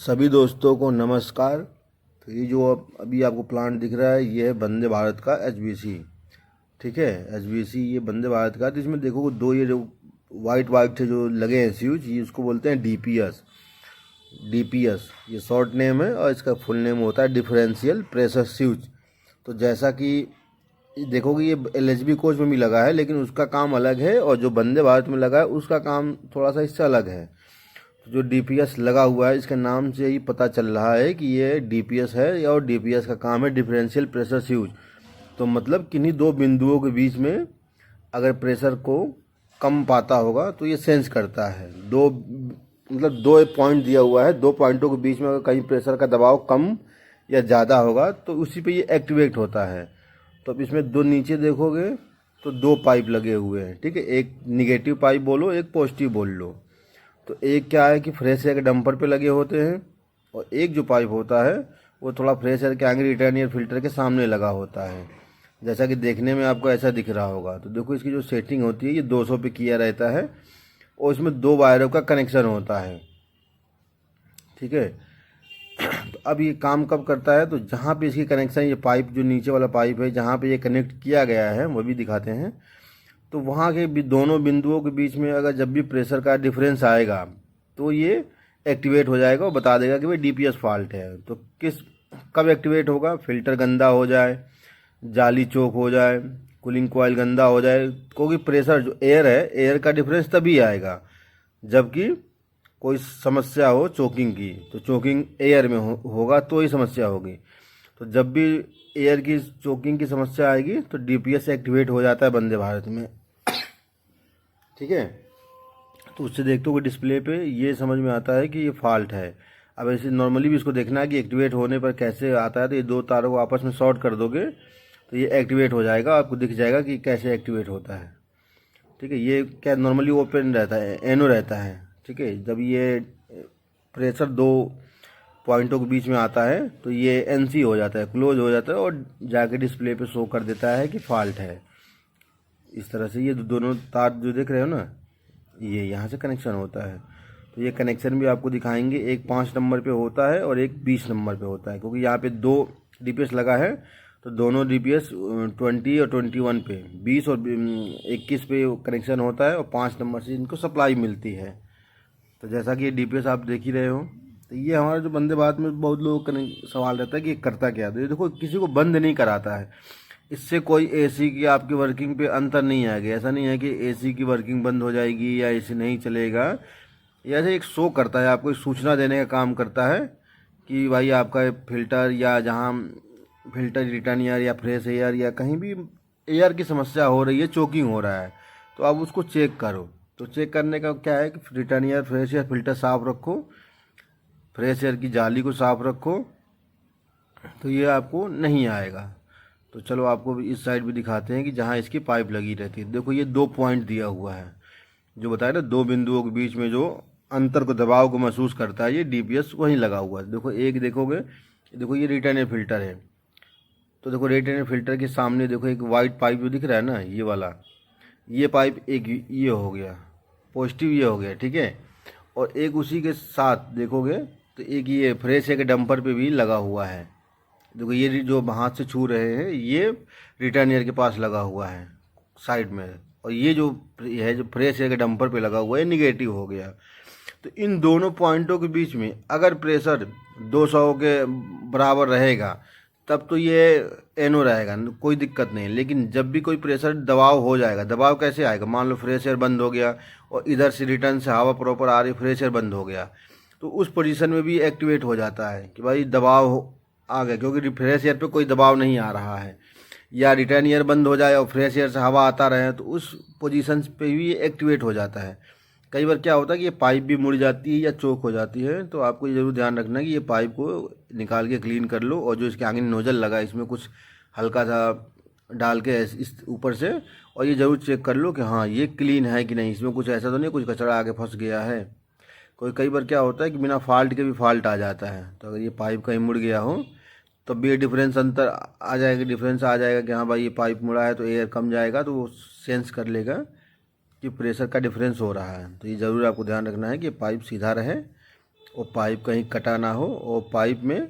सभी दोस्तों को नमस्कार। तो ये जो अभी आपको प्लांट दिख रहा है ये है वंदे भारत का एचबीसी। ठीक है, एचबीसी ये वंदे भारत का। तो इसमें देखो दो ये जो वाइट वाइट से जो लगे हैं स्विच, ये उसको बोलते हैं डीपीएस। डीपीएस ये शॉर्ट नेम है और इसका फुल नेम होता है डिफरेंशियल प्रेशर स्विच। तो जैसा कि देखोगे ये एलएचबी कोच में भी लगा है, लेकिन उसका काम अलग है, और जो वंदे भारत में लगा है उसका काम थोड़ा सा इससे अलग है। जो डीपीएस लगा हुआ है इसके नाम से ही पता चल रहा है कि ये डीपीएस है, और डीपीएस का काम है डिफरेंशियल प्रेशर स्विच। तो मतलब किन्हीं दो बिंदुओं के बीच में अगर प्रेशर को कम पाता होगा तो ये सेंस करता है। दो पॉइंट दिया हुआ है, दो पॉइंटों के बीच में अगर कहीं प्रेशर का दबाव कम या ज़्यादा होगा तो उसी पे ये एक्टिवेट होता है। तो अब इसमें दो नीचे देखोगे तो दो पाइप लगे हुए हैं। ठीक है, एक निगेटिव पाइप बोलो, एक पॉजिटिव बोल लो। तो एक क्या है कि फ्रेश एयर के डंपर पे लगे होते हैं, और एक जो पाइप होता है वो थोड़ा फ्रेश एयर के आगे रिटर्न एयर फिल्टर के सामने लगा होता है, जैसा कि देखने में आपको ऐसा दिख रहा होगा। तो देखो इसकी जो सेटिंग होती है ये 200 पे किया रहता है, और इसमें दो वायरों का कनेक्शन होता है। ठीक है, तो अब ये काम कब करता है, तो जहाँ पे इसकी कनेक्शन, ये पाइप जो नीचे वाला पाइप है जहाँ पे ये कनेक्ट किया गया है वो भी दिखाते हैं। तो वहाँ के भी दोनों बिंदुओं के बीच में अगर जब भी प्रेशर का डिफरेंस आएगा तो ये एक्टिवेट हो जाएगा और बता देगा कि भाई डीपीएस फॉल्ट है। तो कब एक्टिवेट होगा, फिल्टर गंदा हो जाए, जाली चोक हो जाए, कूलिंग कॉइल गंदा हो जाए, क्योंकि प्रेशर जो एयर है, एयर का डिफरेंस तभी आएगा जबकि कोई समस्या हो चोकिंग की। तो चोकिंग एयर में होगा तो ही समस्या होगी। तो जब भी एयर की चोकिंग की समस्या आएगी तो डीपीएस एक्टिवेट हो जाता है वंदे भारत में। ठीक है, तो उससे देखते हो कि डिस्प्ले पे ये समझ में आता है कि ये फॉल्ट है। अब ऐसे नॉर्मली भी इसको देखना है कि एक्टिवेट होने पर कैसे आता है। तो ये दो तारों को आपस में शॉर्ट कर दोगे तो ये एक्टिवेट हो जाएगा, आपको दिख जाएगा कि कैसे एक्टिवेट होता है। ठीक है, ये क्या नॉर्मली ओपन रहता है, एनो रहता है। ठीक है, जब ये प्रेशर दो पॉइंटों के बीच में आता है तो ये एनसी हो जाता है, क्लोज हो जाता है, और जाके डिस्प्ले पे शो कर देता है कि फॉल्ट है। इस तरह से ये दोनों तार जो देख रहे हो ना, ये यहाँ से कनेक्शन होता है। तो ये कनेक्शन भी आपको दिखाएंगे, एक 5 नंबर पे होता है और एक 20 नंबर पे होता है, क्योंकि यहाँ पे दो डीपीएस लगा है। तो दोनों डीपीएस 20 और 21 पे, 20 और 21 पे कनेक्शन होता है, और 5 नंबर से इनको सप्लाई मिलती है। तो जैसा कि ये डीपीएस आप देख ही रहे हो। तो ये हमारा जो वंदे भारत में बहुत लोगों का सवाल रहता है कि ये करता क्या है। तो ये देखो किसी को बंद नहीं कराता है, इससे कोई एसी की आपकी वर्किंग पे अंतर नहीं आएगा। ऐसा नहीं है कि एसी की वर्किंग बंद हो जाएगी या एसी नहीं चलेगा। ये ऐसे एक शो करता है, आपको एक सूचना देने का काम करता है कि भाई आपका फिल्टर, या जहाँ फिल्टर रिटर्न एयर या फ्रेश एयर या कहीं भी एयर की समस्या हो रही है, चोकिंग हो रहा है, तो आप उसको चेक करो। तो चेक करने का क्या है कि return air, fresh air filter साफ़ रखो, फ्रेश एयर की जाली को साफ़ रखो, तो ये आपको नहीं आएगा। तो चलो आपको इस साइड भी दिखाते हैं कि जहाँ इसकी पाइप लगी रहती है। देखो ये दो पॉइंट दिया हुआ है, जो बताया ना दो बिंदुओं के बीच में जो अंतर को, दबाव को महसूस करता है, ये डीपीएस वहीं लगा हुआ है। देखो एक देखोगे, देखो ये रिटर्न एयर फिल्टर है। तो देखो रिटर्न एयर फिल्टर के सामने देखो एक वाइट पाइप जो दिख रहा है ना, ये वाला, ये पाइप एक ये हो गया पॉजिटिव, ये हो गया। ठीक है, और एक उसी के साथ देखोगे तो एक ये फ्रेश एयर के डंपर पे भी लगा हुआ है। देखो ये जो हाथ से छू रहे हैं ये रिटर्न एयर के पास लगा हुआ है साइड में, और ये जो है जो फ्रेश एयर के डंपर पे लगा हुआ है निगेटिव हो गया। तो इन दोनों पॉइंटों के बीच में अगर प्रेशर 200 के बराबर रहेगा तब तो ये एनो रहेगा, कोई दिक्कत नहीं। लेकिन जब भी कोई प्रेशर दबाव हो जाएगा, दबाव कैसे आएगा, मान लो फ्रेश एयर बंद हो गया और इधर से रिटर्न से हवा प्रॉपर आ रही, फ्रेश एयर बंद हो गया, तो उस पोजीशन में भी एक्टिवेट हो जाता है कि भाई दबाव आ गया, क्योंकि फ्रेश एयर पे कोई दबाव नहीं आ रहा है। या रिटर्न एयर बंद हो जाए और फ्रेश एयर से हवा आता रहे तो उस पोजीशन पे भी एक्टिवेट हो जाता है। कई बार क्या होता है कि ये पाइप भी मुड़ जाती है या चोक हो जाती है, तो आपको ये ज़रूर ध्यान रखना है कि ये पाइप को निकाल के क्लीन कर लो, और जो इसके आगे नोजल लगा है इसमें कुछ हल्का सा डाल के इस ऊपर से, और ये ज़रूर चेक कर लो कि हाँ ये क्लीन है कि नहीं, इसमें कुछ ऐसा तो नहीं कुछ कचरा आगे फंस गया है। कई बार क्या होता है कि बिना फॉल्ट के भी फॉल्ट आ जाता है। तो अगर ये पाइप कहीं मुड़ गया हो तो भी ये डिफरेंस अंतर आ जाएगा, डिफरेंस आ जाएगा कि हाँ भाई ये पाइप मुड़ा है तो एयर कम जाएगा, तो वो सेंस कर लेगा कि प्रेशर का डिफरेंस हो रहा है। तो ये ज़रूर आपको ध्यान रखना है कि पाइप सीधा रहे और पाइप कहीं कटा ना हो और पाइप में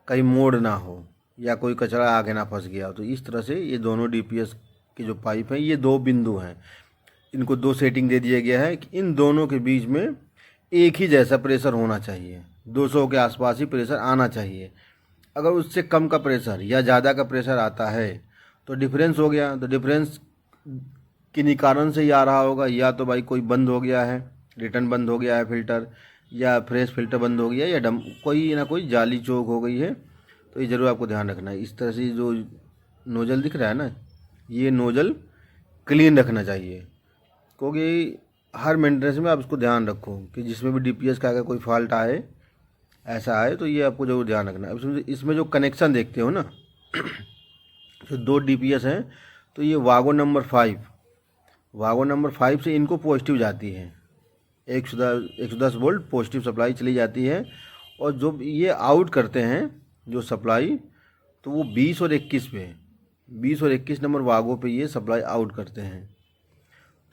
कहीं मोड़ ना हो या कोई कचरा आगे ना फंस गया हो। तो इस तरह से ये दोनों डीपीएस के जो पाइप हैं, ये दो बिंदु हैं, इनको दो सेटिंग दे दिया गया है कि इन दोनों के बीच में एक ही जैसा प्रेशर होना चाहिए, 200 के आसपास ही प्रेशर आना चाहिए। अगर उससे कम का प्रेशर या ज़्यादा का प्रेशर आता है तो डिफरेंस हो गया। तो डिफरेंस किन्हीं कारण से ही आ रहा होगा, या तो भाई कोई बंद हो गया है, रिटर्न बंद हो गया है फिल्टर, या फ्रेश फिल्टर बंद हो गया, या कोई ना कोई जाली चोक हो गई है। तो ये ज़रूर आपको ध्यान रखना है। इस तरह से जो नोज़ल दिख रहा है ना, ये नोज़ल क्लीन रखना चाहिए, क्योंकि हर मेंटेनेंस में आप इसको ध्यान रखो कि जिसमें भी डीपीएस का अगर कोई फॉल्ट आए, ऐसा आए, तो ये आपको ज़रूर ध्यान रखना है। अब इसमें जो कनेक्शन देखते हो ना, जो दो डीपीएस हैं, तो ये वागो नंबर 5 से इनको पॉजिटिव जाती है, 110 वोल्ट पॉजिटिव सप्लाई चली जाती है। और जो ये आउट करते हैं जो सप्लाई, तो वो 20 और 21 नंबर वागो पे ये सप्लाई आउट करते हैं।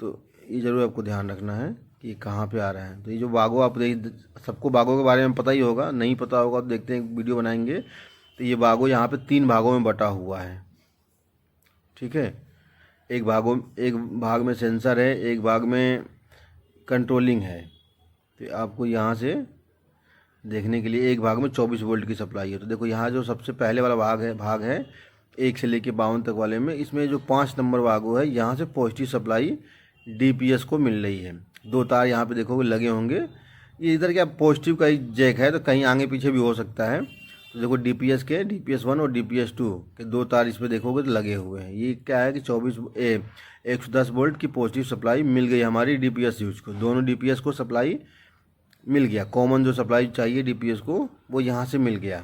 तो ये ज़रूर आपको ध्यान रखना है कि कहाँ पे आ रहा है। तो ये जो वागो आप सबको वागो के बारे में पता ही होगा, नहीं पता होगा तो देखते हैं, वीडियो बनाएंगे। तो ये वागो यहाँ पे 3 भागों में बटा हुआ है, ठीक है। एक भाग में सेंसर है, एक भाग में कंट्रोलिंग है। तो आपको यहाँ से देखने के लिए एक भाग में 24 वोल्ट की सप्लाई है। तो देखो यहाँ जो सबसे पहले वाला भाग है 1 से लेके 52 तक वाले में, इसमें जो 5 नंबर वागो है, यहाँ से पॉजिटिव सप्लाई डीपीएस को मिल रही है। 2 तार यहाँ पे देखोगे लगे होंगे। ये इधर क्या पॉजिटिव का ही जैक है, तो कहीं आगे पीछे भी हो सकता है। तो देखो डीपीएस 1 और डीपीएस 2 के 2 तार इसमें देखोगे तो लगे हुए हैं। ये क्या है कि 110 वोल्ट की पॉजिटिव सप्लाई मिल गई हमारी डीपीएस यूज को। दोनों डीपीएस को सप्लाई मिल गया, कॉमन जो सप्लाई चाहिए डीपीएस को वो यहाँ से मिल गया।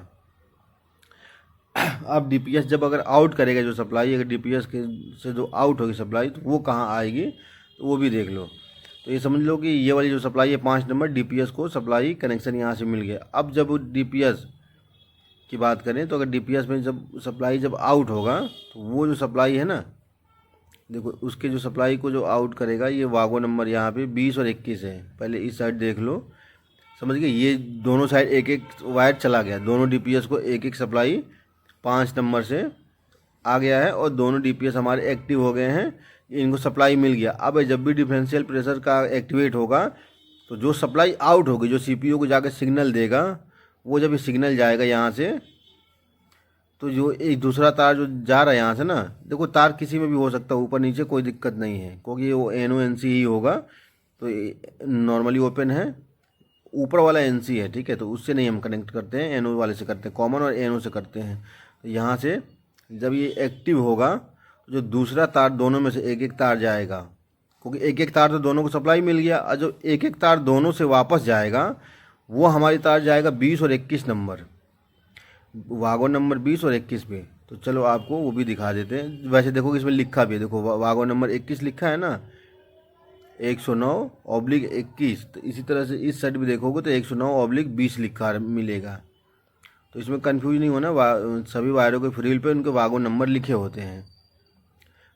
अब डीपीएस जब अगर आउट करेगा जो सप्लाई, अगर डीपीएस के से जो आउट होगी सप्लाई, तो वो कहाँ आएगी, तो वो भी देख लो। तो ये समझ लो कि ये वाली जो सप्लाई है 5 नंबर डीपीएस को सप्लाई कनेक्शन यहाँ से मिल गया। अब जब डीपीएस की बात करें, तो अगर डीपीएस में जब सप्लाई जब आउट होगा, तो वो जो सप्लाई है ना, देखो उसके जो सप्लाई को जो आउट करेगा, ये वागो नंबर यहाँ पे 20 और 21 है। पहले इस साइड देख लो, समझ गए। ये दोनों साइड एक एक वायर चला गया, दोनों डीपीएस को एक एक सप्लाई 5 नंबर से आ गया है, और दोनों डीपीएस हमारे एक्टिव हो गए हैं, इनको सप्लाई मिल गया। अब जब भी डिफरेंशियल प्रेशर का एक्टिवेट होगा, तो जो सप्लाई आउट होगी, जो सीपीयू को जाकर सिग्नल देगा, वो जब ये सिग्नल जाएगा यहाँ से, तो जो एक दूसरा तार जो जा रहा है यहाँ से ना, देखो तार किसी में भी हो सकता है, ऊपर नीचे कोई दिक्कत नहीं है, क्योंकि वो NO-NC ही होगा। तो नॉर्मली ओपन है, ऊपर वाला NC है, ठीक है। तो उससे नहीं हम कनेक्ट करते हैं, NO वाले से करते हैं, कॉमन और NO से करते हैं। तो यहाँ से जब ये एक्टिव होगा, जो दूसरा तार दोनों में से एक एक तार जाएगा, क्योंकि एक एक तार तो दोनों को सप्लाई मिल गया। और जो एक एक तार दोनों से वापस जाएगा, वो हमारी तार जाएगा 20 और 21 नंबर, वागो नंबर 20 और 21 पे। तो चलो आपको वो भी दिखा देते हैं। वैसे देखो कि इसमें लिखा भी है, देखो वागो नंबर 21 लिखा है ना, 109/21। तो इसी तरह से इस साइड भी देखोगे तो 109/20 लिखा मिलेगा। तो इसमें कंफ्यूज नहीं होना, सभी वायरों के फ्रील पे उनके वागो नंबर लिखे होते हैं।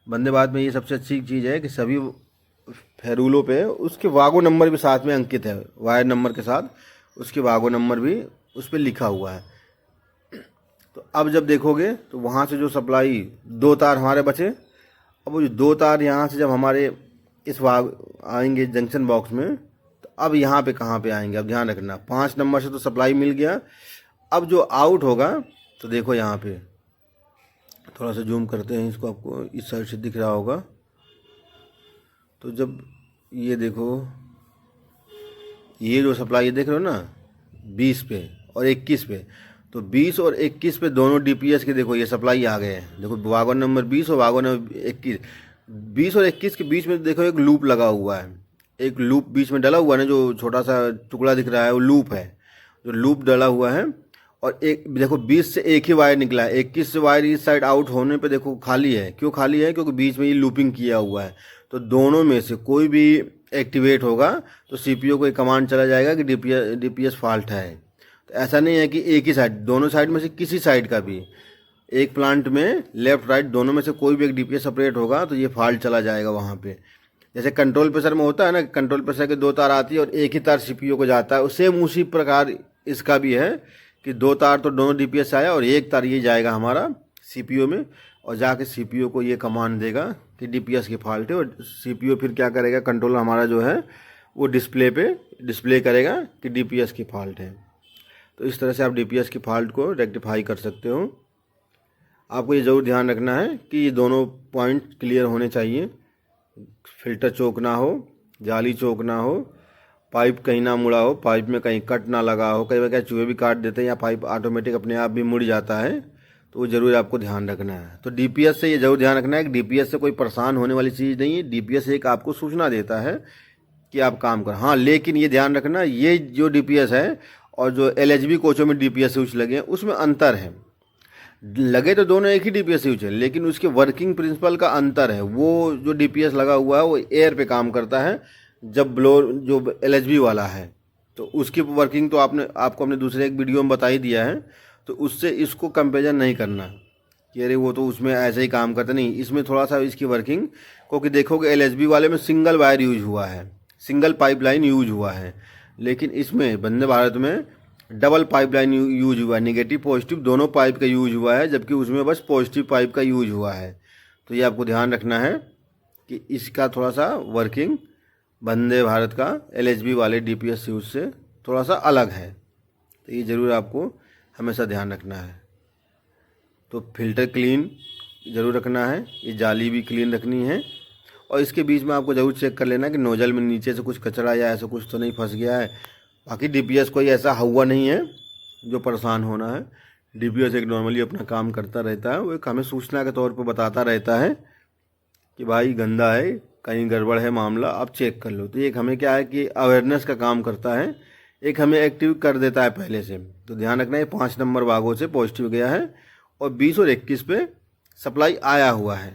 वंदे भारत में ये सबसे अच्छी चीज़ है कि सभी फेरूलों पे उसके वागो नंबर भी साथ में अंकित है, वायर नंबर के साथ उसके वागो नंबर भी उस पर लिखा हुआ है। तो अब जब देखोगे तो वहाँ से जो सप्लाई 2 तार हमारे बचे, अब वो जो 2 तार यहाँ से जब हमारे इस आएंगे जंक्शन बॉक्स में, तो अब यहाँ पे कहाँ पे आएंगे, अब ध्यान रखना। 5 नंबर से तो सप्लाई मिल गया। अब जो आउट होगा, तो देखो यहाँ पे थोड़ा सा जूम करते हैं इसको, आपको इस साइड से दिख रहा होगा। तो जब ये देखो, ये जो सप्लाई देख रहे हो ना 20 पे और 21 पे, तो 20 और 21 पे दोनों डीपीएस के देखो ये सप्लाई आ गए हैं। देखो वागन नंबर 20 और वागन नंबर 21, 20 और 21 के बीच में देखो एक लूप लगा हुआ है, एक लूप बीच में डला हुआ है ना, जो छोटा सा टुकड़ा दिख रहा है वो लूप है, जो लूप डला हुआ है। और एक देखो 20 से एक ही वायर निकला है, 21 से वायर इस साइड आउट होने पे देखो खाली है। क्यों खाली है? क्योंकि बीच में ये लूपिंग किया हुआ है। तो दोनों में से कोई भी एक्टिवेट होगा तो सीपीयू को एक कमांड चला जाएगा कि डीपीएस फॉल्ट है। तो ऐसा नहीं है कि एक ही साइड, दोनों साइड में से किसी साइड का भी, एक प्लांट में लेफ्ट राइट दोनों में से कोई भी एक डीपीएस सेपरेट होगा तो ये फॉल्ट चला जाएगा वहाँ पे। जैसे कंट्रोल प्रेशर में होता है ना, कंट्रोल प्रेशर के 2 तार आती है और एक ही तार सीपीयू को जाता है, सेम उसी प्रकार इसका भी है कि 2 तार तो दोनों डीपीएस आया और एक तार ये जाएगा हमारा सीपीयू में, और जाके सीपीयू को ये कमांड देगा कि डीपीएस की फॉल्ट है, और सीपीयू फिर क्या करेगा, कंट्रोलर हमारा जो है वो डिस्प्ले पे डिस्प्ले करेगा कि डीपीएस की फॉल्ट है। तो इस तरह से आप डीपीएस की फॉल्ट को रेक्टिफाई कर सकते हो। आपको ये ज़रूर ध्यान रखना है कि ये दोनों पॉइंट क्लियर होने चाहिए, फिल्टर चोक ना हो, जाली चोक ना हो, पाइप कहीं ना मुड़ा हो, पाइप में कहीं कट ना लगा हो, कई बार क्या चूहे भी काट देते हैं या पाइप ऑटोमेटिक अपने आप भी मुड़ जाता है, तो वो ज़रूर आपको ध्यान रखना है। तो डीपीएस से ये ज़रूर ध्यान रखना है कि डीपीएस से कोई परेशान होने वाली चीज़ नहीं है, डीपीएस एक आपको सूचना देता है कि आप काम कर। हाँ, लेकिन ये ध्यान रखना, ये जो डीपीएस है और जो एलएचबी कोचों में डीपीएस स्विच लगे हैं उसमें अंतर है। लगे तो दोनों एक ही डीपीएस स्विच है, लेकिन उसके वर्किंग प्रिंसिपल का अंतर है। वो जो डीपीएस लगा हुआ है वो एयर पे काम करता है, जब ब्लोर जो एलएचबी वाला है तो उसकी वर्किंग तो आपको अपने दूसरे एक वीडियो में बता ही दिया है, तो उससे इसको कंपेरिजन नहीं करना कि अरे वो तो उसमें ऐसे ही काम करता, नहीं, इसमें थोड़ा सा इसकी वर्किंग, क्योंकि देखोगे एलएचबी वाले में सिंगल वायर यूज हुआ है, सिंगल पाइपलाइन यूज हुआ है, लेकिन इसमें वंदे भारत में डबल पाइपलाइन यूज हुआ है, नेगेटिव पॉजिटिव दोनों पाइप का यूज हुआ है, जबकि उसमें बस पॉजिटिव पाइप का यूज हुआ है। तो ये आपको ध्यान रखना है कि इसका थोड़ा सा वर्किंग वंदे भारत का एलएचबी वाले डीपीएस यूज से थोड़ा सा अलग है, तो ये ज़रूर आपको हमेशा ध्यान रखना है। तो फिल्टर क्लीन ज़रूर रखना है, ये जाली भी क्लीन रखनी है, और इसके बीच में आपको ज़रूर चेक कर लेना कि नोजल में नीचे से कुछ कचरा या ऐसा कुछ तो नहीं फंस गया है। बाकी डीपीएस कोई ऐसा हुआ नहीं है जो परेशान होना है। डीपीएस एक नॉर्मली अपना काम करता रहता है, वो एक हमें सूचना के तौर पर बताता रहता है कि भाई गंदा है, कहीं गड़बड़ है मामला, आप चेक कर लो। तो एक हमें क्या है कि अवेयरनेस का काम करता है, एक हमें एक्टिव कर देता है पहले से। तो ध्यान रखना है 5 नंबर भागों से पॉजिटिव गया है और 20 और 21 पे सप्लाई आया हुआ है,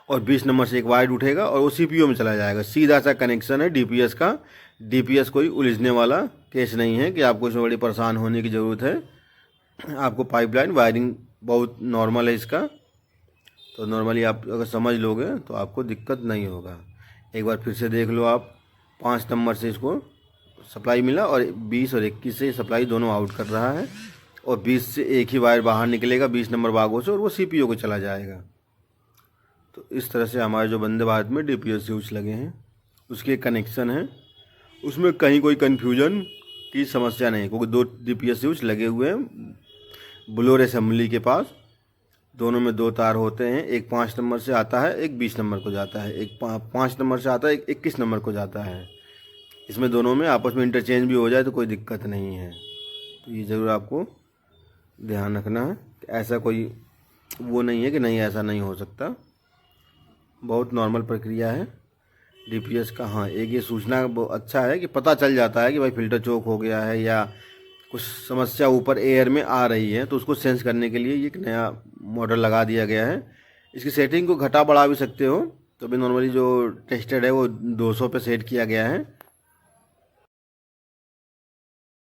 और 20 नंबर से एक वायर उठेगा और वो सीपीयू में चला जाएगा। सीधा सा कनेक्शन है डीपीएस का। डीपीएस कोई उलझने वाला केस नहीं है कि आपको इसमें बड़ी परेशान होने की ज़रूरत है। आपको पाइपलाइन वायरिंग बहुत नॉर्मल है इसका, तो नॉर्मली आप अगर समझ लोगे तो आपको दिक्कत नहीं होगा। एक बार फिर से देख लो आप, 5 नंबर से इसको सप्लाई मिला और 20 और 21 से सप्लाई दोनों आउट कर रहा है, और 20 से एक ही वायर बाहर निकलेगा 20 नंबर भागों से, और वो सीपीयू को चला जाएगा। तो इस तरह से हमारे जो वंदे भारत में डीपीएस स्विच लगे हैं उसके कनेक्शन है, उसमें कहीं कोई कन्फ्यूजन की समस्या नहीं, क्योंकि 2 डीपीएस स्विच लगे हुए हैं ब्लोर असेंबली के पास। दोनों में 2 तार होते हैं, एक 5 नंबर से आता है, एक 20 नंबर को जाता है, एक 5 नंबर से आता है, एक 21 नंबर को जाता है। इसमें दोनों में आपस में इंटरचेंज भी हो जाए तो कोई दिक्कत नहीं है। तो ये ज़रूर आपको ध्यान रखना है, ऐसा कोई वो नहीं है कि नहीं ऐसा नहीं हो सकता, बहुत नॉर्मल प्रक्रिया है डीपीएस का। हाँ, एक ये सूचना अच्छा है कि पता चल जाता है कि भाई फिल्टर चोक हो गया है या कुछ समस्या ऊपर एयर में आ रही है, तो उसको सेंस करने के लिए ये एक नया मॉडल लगा दिया गया है। इसकी सेटिंग को घटा बढ़ा भी सकते हो, तो भी नॉर्मली जो टेस्टेड है वो 200 पे सेट किया गया है,